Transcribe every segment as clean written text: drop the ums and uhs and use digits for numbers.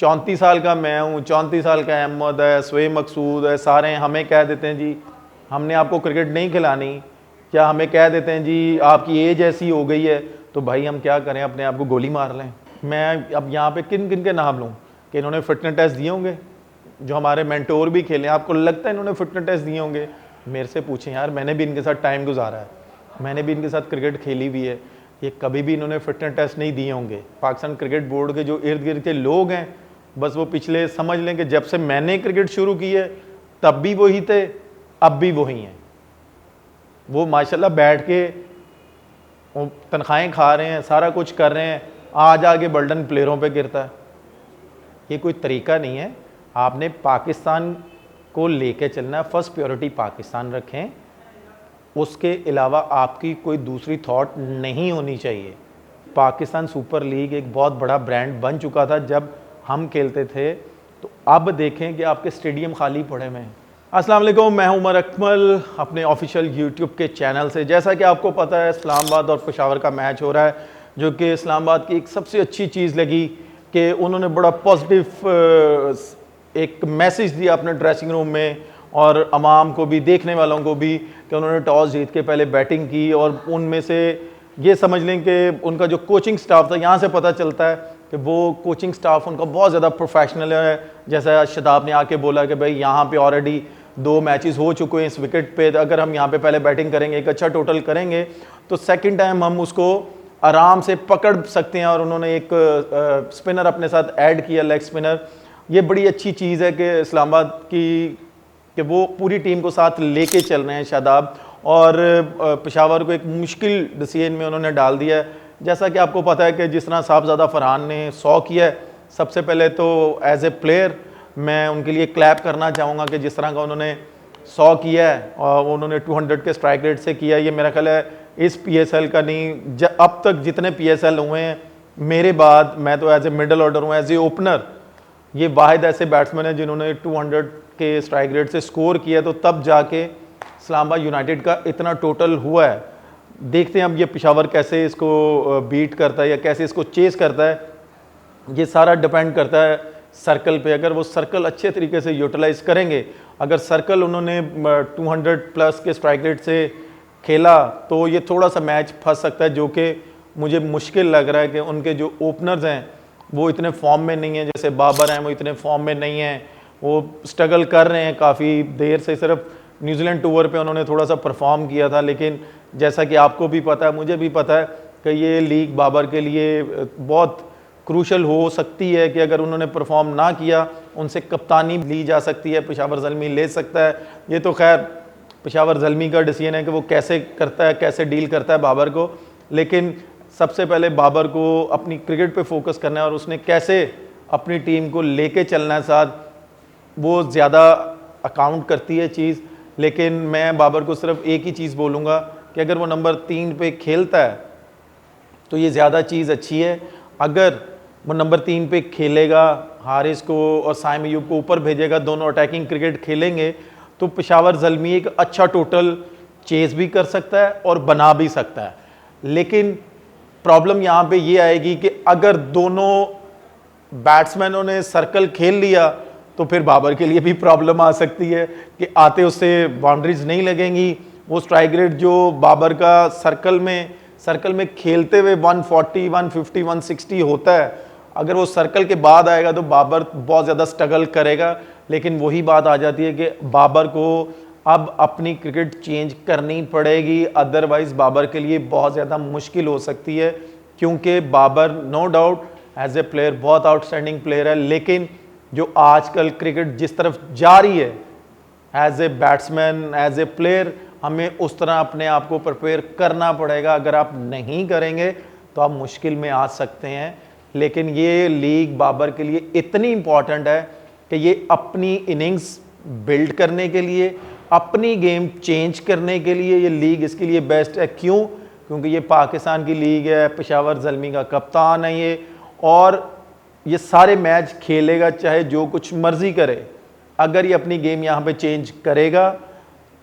34 साल का मैं हूँ, 34 साल का अहमद है, शोएब मकसूद है, सारे हमें कह देते हैं जी हमने आपको क्रिकेट नहीं खिलानी, क्या हमें कह देते हैं जी आपकी एज ऐसी हो गई है, तो भाई हम क्या करें, अपने आप को गोली मार लें। मैं अब यहाँ पे किन किन के नाम लूँ कि इन्होंने फिटनेस टेस्ट दिए होंगे, जो हमारे मेंटोर भी खेले, आपको लगता है इन्होंने फिटनेस टेस्ट दिए होंगे? मेरे से पूछें यार, मैंने भी इनके साथ टाइम गुजारा है, मैंने भी इनके साथ क्रिकेट खेली भी है, ये कभी भी इन्होंने फिटनेस टेस्ट नहीं दिए होंगे। पाकिस्तान क्रिकेट बोर्ड के जो इर्द गिर्द के लोग हैं, बस वो पिछले समझ लें कि जब से मैंने क्रिकेट शुरू की है तब भी वही थे, अब भी वही हैं। वो माशाल्लाह बैठ के तनख्वाहें खा रहे हैं, सारा कुछ कर रहे हैं, आज आगे बर्डन प्लेयरों पे गिरता है। ये कोई तरीका नहीं है। आपने पाकिस्तान को लेके चलना है, फर्स्ट प्रायोरिटी पाकिस्तान रखें, उसके अलावा आपकी कोई दूसरी थॉट नहीं होनी चाहिए। पाकिस्तान सुपर लीग एक बहुत बड़ा ब्रांड बन चुका था जब हम खेलते थे, तो अब देखें कि आपके स्टेडियम खाली पड़े हुए हैं। अस्सलाम वालेकुम, मैं उमर अकमल अपने ऑफिशियल यूट्यूब के चैनल से। जैसा कि आपको पता है इस्लामाबाद और पेशावर का मैच हो रहा है, जो कि इस्लामाबाद की एक सबसे अच्छी चीज़ लगी कि उन्होंने बड़ा पॉजिटिव एक मैसेज दिया अपने ड्रेसिंग रूम में और अवाम को भी, देखने वालों को भी, कि उन्होंने टॉस जीत के पहले बैटिंग की। और उनमें से ये समझ लें कि उनका जो कोचिंग स्टाफ था, यहाँ से पता चलता है कि वो कोचिंग स्टाफ उनका बहुत ज़्यादा प्रोफेशनल है। जैसा शदाब ने आके बोला कि भाई यहाँ पे ऑलरेडी 2 मैचेस हो चुके हैं इस विकेट पे, अगर हम यहाँ पे पहले बैटिंग करेंगे, एक अच्छा टोटल करेंगे, तो सेकंड टाइम हम उसको आराम से पकड़ सकते हैं। और उन्होंने एक स्पिनर अपने साथ ऐड किया, लेग स्पिनर। ये बड़ी अच्छी चीज़ है कि इस्लामाबाद की, कि वो पूरी टीम को साथ लेके चल रहे हैं शादाब, और पेशावर को एक मुश्किल डिसीजन में उन्होंने डाल दिया है। जैसा कि आपको पता है कि जिस तरह साहबजादा फरहान ने 100 किया है, सबसे पहले तो एज ए प्लेयर मैं उनके लिए क्लैप करना चाहूँगा कि जिस तरह का उन्होंने 100 किया है और उन्होंने 200 के स्ट्राइक रेट से किया। ये मेरा ख्याल है इस PSL का नहीं, अब तक जितने PSL हुए हैं मेरे बाद, मैं तो एज ए मिडल ऑर्डर हूँ, एज ए ओपनर, ये वाहिद ऐसे बैट्समैन है जिन्होंने 200 के स्ट्राइक रेट से स्कोर किया, तो तब जाके इस्लामाबाद यूनाइटेड का इतना टोटल हुआ है। देखते हैं अब ये पेशावर कैसे इसको बीट करता है या कैसे इसको चेस करता है। ये सारा डिपेंड करता है सर्कल पे। अगर वो सर्कल अच्छे तरीके से यूटिलाइज करेंगे, अगर सर्कल उन्होंने 200 प्लस के स्ट्राइक रेट से खेला, तो ये थोड़ा सा मैच फंस सकता है, जो कि मुझे मुश्किल लग रहा है कि उनके जो ओपनर्स हैं वो इतने फॉर्म में नहीं हैं। जैसे बाबर हैं, वो इतने फॉर्म में नहीं हैं, वो स्ट्रगल कर रहे हैं काफ़ी देर से। सिर्फ न्यूजीलैंड टूर पे उन्होंने थोड़ा सा परफॉर्म किया था, लेकिन जैसा कि आपको भी पता है, मुझे भी पता है कि ये लीग बाबर के लिए बहुत क्रूशल हो सकती है कि अगर उन्होंने परफॉर्म ना किया, उनसे कप्तानी ली जा सकती है, पेशावर ज़ल्मी ले सकता है। ये तो खैर पेशावर ज़ल्मी का डिसीजन है कि वो कैसे करता है, कैसे डील करता है बाबर को। लेकिन सबसे पहले बाबर को अपनी क्रिकेट पे फोकस करना है और उसने कैसे अपनी टीम को लेके चलना है साथ, वो ज़्यादा अकाउंट करती है चीज़। लेकिन मैं बाबर को सिर्फ एक ही चीज़ बोलूँगा कि अगर वो नंबर 3 पे खेलता है तो ये ज़्यादा चीज़ अच्छी है। अगर वो नंबर 3 पे खेलेगा, हारिस को और साइम अयूब को ऊपर भेजेगा, दोनों अटैकिंग क्रिकेट खेलेंगे, तो पेशावर ज़ल्मी एक अच्छा टोटल चेस भी कर सकता है और बना भी सकता है। लेकिन प्रॉब्लम यहाँ पे ये आएगी कि अगर दोनों बैट्समैनों ने सर्कल खेल लिया तो फिर बाबर के लिए भी प्रॉब्लम आ सकती है कि आते उससे बाउंड्रीज नहीं लगेंगी। वो स्ट्राइक रेट जो बाबर का सर्कल में खेलते हुए 140, 150, 160 होता है, अगर वो सर्कल के बाद आएगा तो बाबर बहुत ज़्यादा स्ट्रगल करेगा। लेकिन वही बात आ जाती है कि बाबर को अब अपनी क्रिकेट चेंज करनी पड़ेगी, अदरवाइज़ बाबर के लिए बहुत ज़्यादा मुश्किल हो सकती है। क्योंकि Babar no doubt as a player बहुत आउटस्टैंडिंग प्लेयर है, लेकिन जो आजकल क्रिकेट जिस तरफ जा रही है, as a batsman, as a player, हमें उस तरह अपने आप को प्रिपेयर करना पड़ेगा। अगर आप नहीं करेंगे तो आप मुश्किल में आ सकते हैं। लेकिन ये लीग बाबर के लिए इतनी इम्पॉर्टेंट है कि ये अपनी इनिंग्स बिल्ड करने के लिए, अपनी गेम चेंज करने के लिए ये लीग इसके लिए बेस्ट है। क्यों? क्योंकि ये पाकिस्तान की लीग है, पेशावर ज़ल्मी का कप्तान है ये, और ये सारे मैच खेलेगा चाहे जो कुछ मर्जी करे। अगर ये अपनी गेम यहाँ पे चेंज करेगा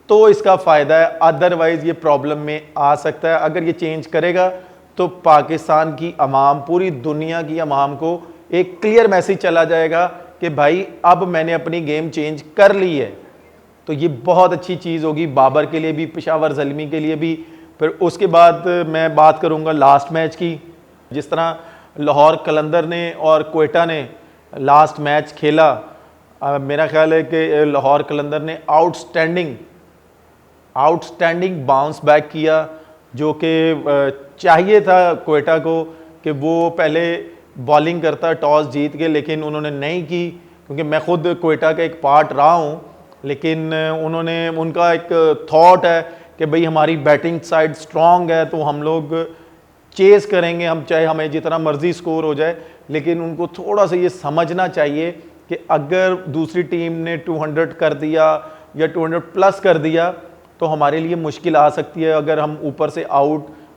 तो इसका फ़ायदा है, अदरवाइज़ ये प्रॉब्लम में आ सकता है। अगर ये चेंज करेगा तो पाकिस्तान की अवाम, पूरी दुनिया की अवाम को एक क्लियर मैसेज चला जाएगा कि भाई अब मैंने अपनी गेम चेंज कर ली है। तो ये बहुत अच्छी चीज़ होगी बाबर के लिए भी, पेशावर ज़ल्मी के लिए भी। फिर उसके बाद मैं बात करूंगा लास्ट मैच की। जिस तरह लाहौर कलंदर ने और क्वेटा ने लास्ट मैच खेला, मेरा ख्याल है कि लाहौर कलंदर ने आउटस्टैंडिंग बाउंस बैक किया, जो कि चाहिए था क्वेटा को कि वो पहले बॉलिंग करता टॉस जीत के, लेकिन उन्होंने नहीं की। क्योंकि मैं खुद क्वेटा का एक पार्ट रहा हूँ, लेकिन उनका एक थॉट है कि भाई हमारी बैटिंग साइड स्ट्रांग है तो हम लोग चेस करेंगे, हम चाहे हमें जितना मर्जी स्कोर हो जाए। लेकिन उनको थोड़ा सा ये समझना चाहिए कि अगर दूसरी टीम ने 200 कर दिया या 200 प्लस कर दिया तो हमारे लिए मुश्किल आ सकती है। अगर हम ऊपर से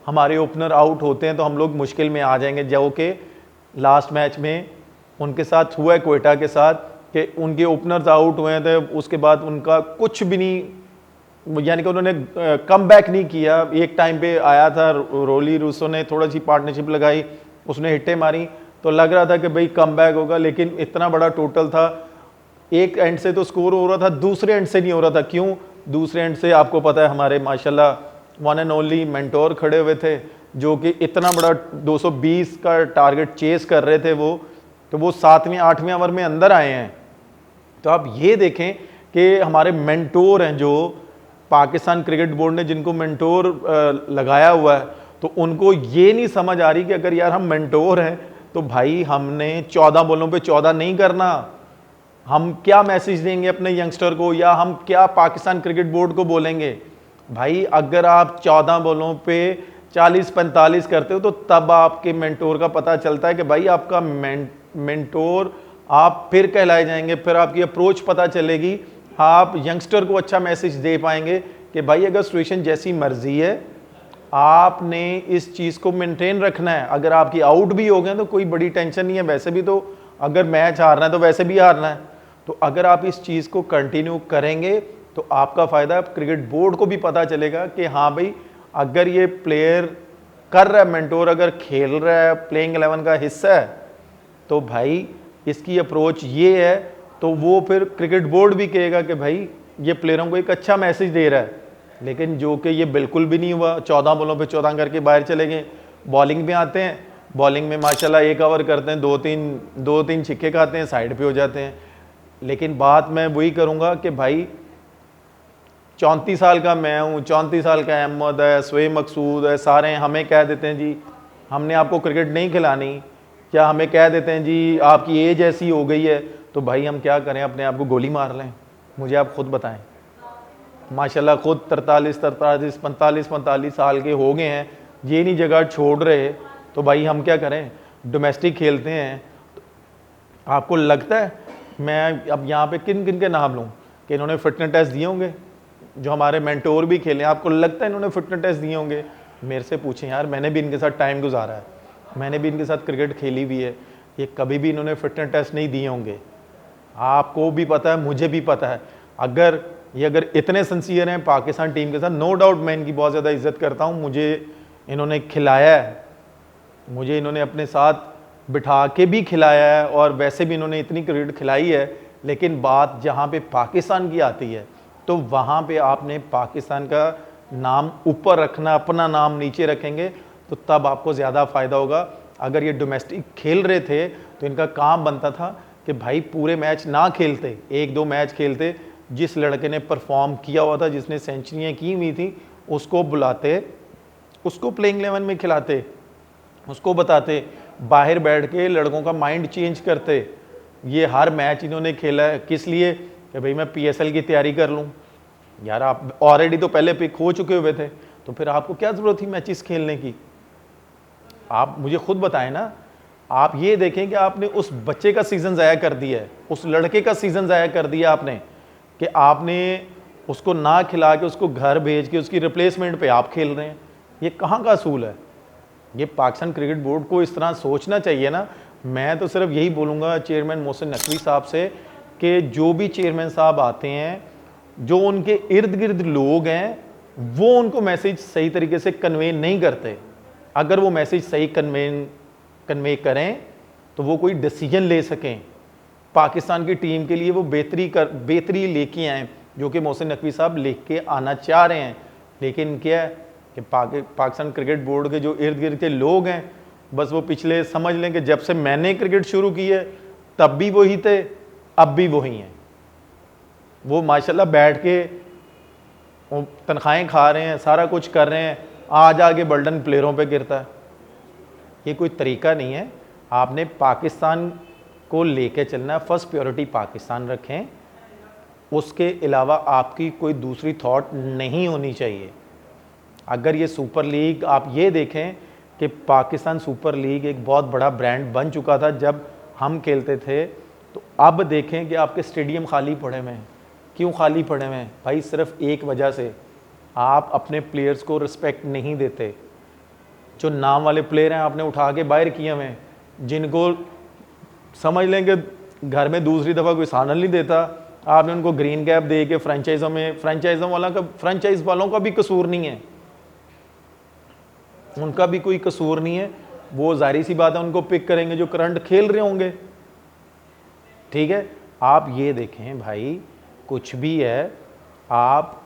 हमारे ओपनर आउट होते हैं तो हम लोग मुश्किल में आ जाएंगे, जो कि लास्ट मैच में उनके साथ हुआ है क्वेटा के साथ, कि उनके ओपनर्स आउट हुए थे, उसके बाद उनका कुछ भी नहीं, यानी कि उन्होंने कम बैक नहीं किया। एक टाइम पे आया था रोली रूसो ने थोड़ा सी पार्टनरशिप लगाई, उसने हिट्टे मारी तो लग रहा था कि भाई कम बैक होगा, लेकिन इतना बड़ा टोटल था, एक एंड से तो स्कोर हो रहा था, दूसरे एंड से नहीं हो रहा था। क्यों? दूसरे एंड से आपको पता है हमारे माशाल्लाह वन एंड ओनली मेंटोर खड़े हुए थे, जो कि इतना बड़ा 220 का टारगेट चेस कर रहे थे तो वो 7वें 8वें ओवर में अंदर आए हैं। तो आप ये देखें कि हमारे मेंटोर हैं, जो पाकिस्तान क्रिकेट बोर्ड ने जिनको मेंटोर लगाया हुआ है, तो उनको ये नहीं समझ आ रही कि अगर यार हम मेंटोर हैं तो भाई हमने 14 बॉलों पे 14 नहीं करना। हम क्या मैसेज देंगे अपने यंगस्टर को, या हम क्या पाकिस्तान क्रिकेट बोर्ड को बोलेंगे? भाई अगर आप 14 बॉलों पे 40-45 करते हो तो तब आपके मेंटोर का पता चलता है कि भाई आपका मेंटोर, आप फिर कहलाए जाएंगे, फिर आपकी अप्रोच पता चलेगी, आप यंगस्टर को अच्छा मैसेज दे पाएंगे कि भाई अगर सिचुएशन जैसी मर्जी है आपने इस चीज़ को मेंटेन रखना है। अगर आपकी आउट भी हो गए तो कोई बड़ी टेंशन नहीं है, वैसे भी तो अगर मैच हारना है तो वैसे भी हारना है। तो अगर आप इस चीज़ को कंटिन्यू करेंगे तो आपका फ़ायदा, क्रिकेट बोर्ड को भी पता चलेगा कि हाँ भाई अगर ये प्लेयर कर रहा है, मेंटोर अगर खेल रहा है, प्लेइंग 11 का हिस्सा है, तो भाई इसकी अप्रोच ये है। तो वो फिर क्रिकेट बोर्ड भी कहेगा कि भाई ये प्लेयरों को एक अच्छा मैसेज दे रहा है। लेकिन जो कि ये बिल्कुल भी नहीं हुआ, 14 बॉलों पे 14 करके बाहर चले गए। बॉलिंग में आते हैं, बॉलिंग में माशाल्लाह एक ओवर करते हैं, दो तीन छिक्के खाते हैं, साइड पे हो जाते हैं। लेकिन बात मैं वही करूँगा कि भाई 34 साल का मैं हूँ, 34 साल का अहमद है, शोएब मकसूद है, सारे हमें कह देते हैं जी हमने आपको क्रिकेट नहीं खिलानी, क्या हमें कह देते हैं जी आपकी एज ऐसी हो गई है, तो भाई हम क्या करें, अपने आप को गोली मार लें? मुझे आप खुद बताएं। माशाल्लाह खुद 45 साल के हो गए हैं, ये नहीं जगह छोड़ रहे, तो भाई हम क्या करें? डोमेस्टिक खेलते हैं। आपको लगता है मैं अब यहाँ पे किन किन के नाम लूँ कि इन्होंने फिटनेस टेस्ट दिए होंगे? जो हमारे मेंटोर भी खेले, आपको लगता है इन्होंने फिटनेस टेस्ट दिए होंगे? मेरे से पूछें यार, मैंने भी इनके साथ टाइम गुजारा है, मैंने भी इनके साथ क्रिकेट खेली भी है। ये कभी भी इन्होंने फिटनेस टेस्ट नहीं दिए होंगे। आपको भी पता है, मुझे भी पता है। अगर इतने सिंसियर हैं पाकिस्तान टीम के साथ, नो डाउट मैं इनकी बहुत ज़्यादा इज्जत करता हूँ। मुझे इन्होंने खिलाया है, मुझे इन्होंने अपने साथ बिठा के भी खिलाया है, और वैसे भी इन्होंने इतनी क्रिकेट खिलाई है। लेकिन बात जहाँ पे पाकिस्तान की आती है तो वहाँ पे आपने पाकिस्तान का नाम ऊपर रखना, अपना नाम नीचे रखेंगे तो तब आपको ज़्यादा फ़ायदा होगा। अगर ये डोमेस्टिक खेल रहे थे तो इनका काम बनता था कि भाई पूरे मैच ना खेलते, 1-2 मैच खेलते, जिस लड़के ने परफॉर्म किया हुआ था, जिसने सेंचुरियाँ की हुई थी, उसको बुलाते, उसको प्लेइंग 11 में खिलाते, उसको बताते, बाहर बैठ के लड़कों का माइंड चेंज करते। ये हर मैच इन्होंने खेला है किस लिए? कि भाई मैं PSL की तैयारी कर लूँ। यार आप ऑलरेडी तो पहले पिक हो चुके हुए थे, तो फिर आपको क्या ज़रूरत थी मैचेस खेलने की? आप मुझे खुद बताएं ना। आप ये देखें कि आपने उस बच्चे का सीज़न ज़ाया कर दिया है, उस लड़के का सीज़न ज़ाया कर दिया आपने, कि आपने उसको ना खिला के उसको घर भेज के उसकी रिप्लेसमेंट पे आप खेल रहे हैं। ये कहाँ का असूल है? ये पाकिस्तान क्रिकेट बोर्ड को इस तरह सोचना चाहिए ना। मैं तो सिर्फ यही बोलूँगा चेयरमैन मोहसिन नकवी साहब से कि जो भी चेयरमैन साहब आते हैं, जो उनके इर्द गिर्द लोग हैं, वो उनको मैसेज सही तरीके से कन्वे नहीं करते। अगर वो मैसेज सही कन्वे करें तो वो कोई डिसीजन ले सकें, पाकिस्तान की टीम के लिए वो बेहतरी लेके आएँ, जो कि मोहसिन नकवी साहब लेके आना चाह रहे हैं। लेकिन क्या है कि पाकिस्तान क्रिकेट बोर्ड के जो इर्द गिर्द के लोग हैं, बस वो पिछले समझ लें कि जब से मैंने क्रिकेट शुरू की है तब भी वही थे, अब भी वही हैं। वो माशाल्लाह बैठ के तनख्वाहें खा रहे हैं, सारा कुछ कर रहे हैं, आज आगे बर्डन प्लेयरों पे गिरता है। ये कोई तरीका नहीं है। आपने पाकिस्तान को लेके चलना है, फर्स्ट प्रायोरिटी पाकिस्तान रखें, उसके अलावा आपकी कोई दूसरी थॉट नहीं होनी चाहिए। अगर ये सुपर लीग आप ये देखें कि पाकिस्तान सुपर लीग एक बहुत बड़ा ब्रांड बन चुका था जब हम खेलते थे, तो अब देखें कि आपके स्टेडियम खाली पड़े हुए हैं। क्यों खाली पड़े हुए हैं भाई? सिर्फ एक वजह से, आप अपने प्लेयर्स को रिस्पेक्ट नहीं देते। जो नाम वाले प्लेयर हैं आपने उठा के बाहर किए हुए हैं, जिनको समझ लेंगे घर में दूसरी दफ़ा कोई सानल नहीं देता, आपने उनको ग्रीन कैप दे के फ्रेंचाइज़ों वालों का भी कसूर नहीं है, उनका भी कोई कसूर नहीं है। वो जाहिर सी बात है उनको पिक करेंगे जो करंट खेल रहे होंगे। ठीक है, आप ये देखें भाई, कुछ भी है, आप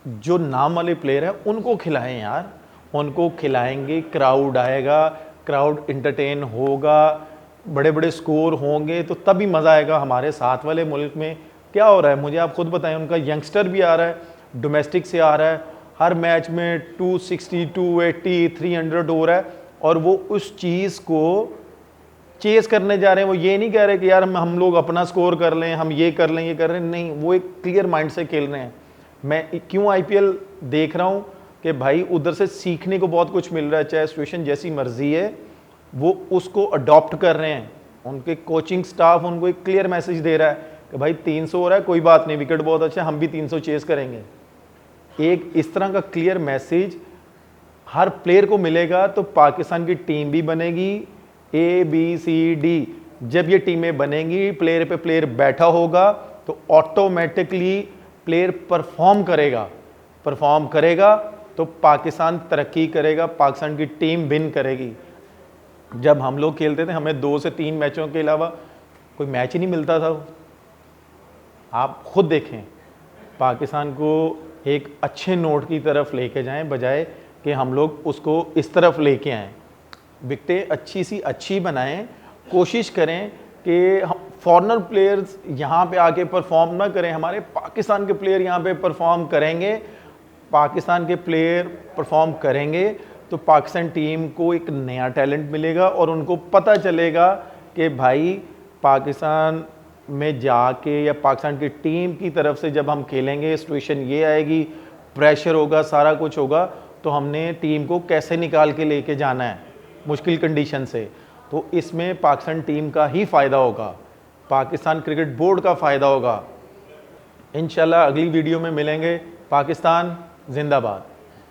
जो नाम वाले प्लेयर हैं उनको खिलाएं यार, उनको खिलाएंगे, क्राउड आएगा, क्राउड इंटरटेन होगा, बड़े बड़े स्कोर होंगे, तो तभी मज़ा आएगा। हमारे साथ वाले मुल्क में क्या हो रहा है मुझे आप खुद बताएं। उनका यंगस्टर भी आ रहा है, डोमेस्टिक से आ रहा है, हर मैच में 260, 280, 300 हो रहा है, और वो उस चीज़ को चेस करने जा रहे हैं। वो ये नहीं कह रहे कि यार हम लोग अपना स्कोर कर लें, हम ये कर लें, ये कर रहे हैं, नहीं, वो एक क्लियर माइंड से खेल रहे हैं। मैं क्यों आईपीएल देख रहा हूँ कि भाई उधर से सीखने को बहुत कुछ मिल रहा है, चाहे सिचुएशन जैसी मर्जी है, वो उसको अडॉप्ट कर रहे हैं। उनके कोचिंग स्टाफ उनको एक क्लियर मैसेज दे रहा है कि भाई 300 हो रहा है, कोई बात नहीं, विकेट बहुत अच्छा है, हम भी 300 चेस करेंगे। एक इस तरह का क्लियर मैसेज हर प्लेयर को मिलेगा तो पाकिस्तान की टीम भी बनेगी। ABCD, जब ये टीमें बनेंगी, प्लेयर पे प्लेयर बैठा होगा, तो ऑटोमेटिकली प्लेयर परफॉर्म करेगा तो पाकिस्तान तरक्की करेगा, पाकिस्तान की टीम विन करेगी। जब हम लोग खेलते थे हमें 2 से 3 मैचों के अलावा कोई मैच ही नहीं मिलता था। आप खुद देखें, पाकिस्तान को एक अच्छे नोट की तरफ लेके जाएं, बजाय कि हम लोग उसको इस तरफ लेके आएँ। विकटें अच्छी बनाएं, कोशिश करें कि फॉरेनर प्लेयर्स यहाँ पे आके परफॉर्म ना करें, हमारे पाकिस्तान के प्लेयर यहाँ पे परफॉर्म करेंगे। पाकिस्तान के प्लेयर परफॉर्म करेंगे तो पाकिस्तान टीम को एक नया टैलेंट मिलेगा और उनको पता चलेगा कि भाई पाकिस्तान में जाके या पाकिस्तान की टीम की तरफ से जब हम खेलेंगे, सिचुएशन ये आएगी, प्रेशर होगा, सारा कुछ होगा, तो हमने टीम को कैसे निकाल के लेके जाना है मुश्किल कंडीशन से। तो इसमें पाकिस्तान टीम का ही फ़ायदा होगा, पाकिस्तान क्रिकेट बोर्ड का फ़ायदा होगा। इंशाल्लाह अगली वीडियो में मिलेंगे। पाकिस्तान जिंदाबाद।